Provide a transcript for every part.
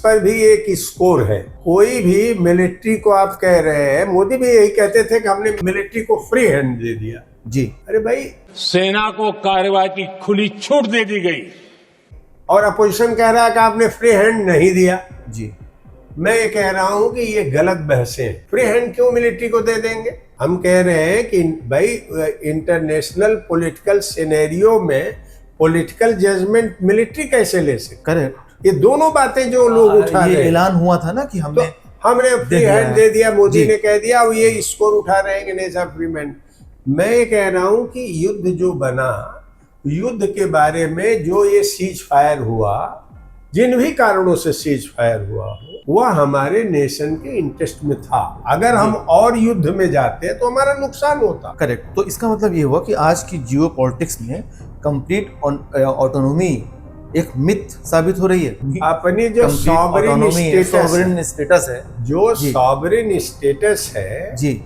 पर भी एक स्कोर है। कोई भी मिलिट्री को आप कह रहे हैं, मोदी भी यही कहते थे कि हमने मिलिट्री को फ्री हैंड दे दिया। जी, अरे भाई, सेना को कार्रवाई की खुली छूट दे दी गई और अपोजिशन कह रहा है कि आपने फ्री हैंड नहीं दिया। जी, मैं ये कह रहा हूं कि ये गलत बहसें हैं। फ्री हैंड क्यों मिलिट्री को दे देंगे? हम कह रहे हैं कि भाई इंटरनेशनल पॉलिटिकल सिनेरियो में पॉलिटिकल जजमेंट मिलिट्री कैसे ले सकते? करेक्ट। ये दोनों बातें जो लोग उठा रहे ये हैं, ऐलान हुआ था ना कि हमने हमने फ्री हैंड दे दिया, मोदी जी। ने कह दिया, और ये स्कोर उठा रहे हैं कि नहीं साहब फ्री हैंड। मैं ये कह रहा हूं कि युद्ध जो बना, युद्ध के बारे में जो ये सीज फायर हुआ, जिन भी कारणों से सीज फायर हुआ हो, वह हमारे नेशन के इंटरेस्ट में था। अगर हम और युद्ध में जाते तो हमारा नुकसान होता। करेक्ट। तो इसका मतलब ये हुआ कि आज की जियो पॉलिटिक्स में कंप्लीट ऑटोनोमी एक मिथ साबित हो रही है। अपनी जो सॉवरेन स्टेटस है, जो जी। सॉवरेन स्टेटस है, जी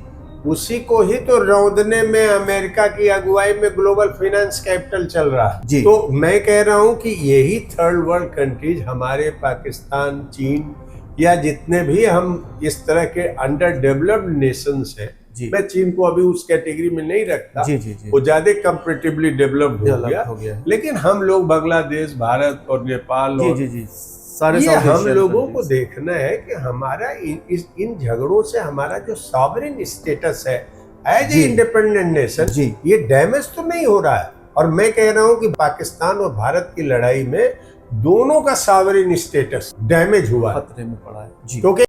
उसी को ही तो रौंदने में अमेरिका की अगुवाई में ग्लोबल फाइनेंस कैपिटल चल रहा है। जी। तो मैं कह रहा हूं कि यही थर्ड वर्ल्ड कंट्रीज, हमारे पाकिस्तान, चीन, या जितने भी हम इस तरह के अंडर डेवलप्ड नेशंस हैं, जी। मैं चीन को अभी उस कैटेगरी में नहीं रखता। जी जी जी वो ज्यादा कंपैरेटिवली डेवलप्ड हो गया। लेकिन हम लोग बांग्लादेश, भारत और नेपाल, जी और जी जी सारे ये साउथ हम एशियन लोगों को कंट्रीज। देखना है कि हमारा इन झगड़ों से हमारा जो सॉवरेन स्टेटस है एज ए जी। इंडिपेंडेंट नेशन, जी। ये डैमेज तो नहीं हो रहा है। और मैं कह रहा हूं कि पाकिस्तान और भारत की लड़ाई में दोनों का सॉवरेन स्टेटस डैमेज हुआ है, खतरे में पड़ा है जी। क्योंकि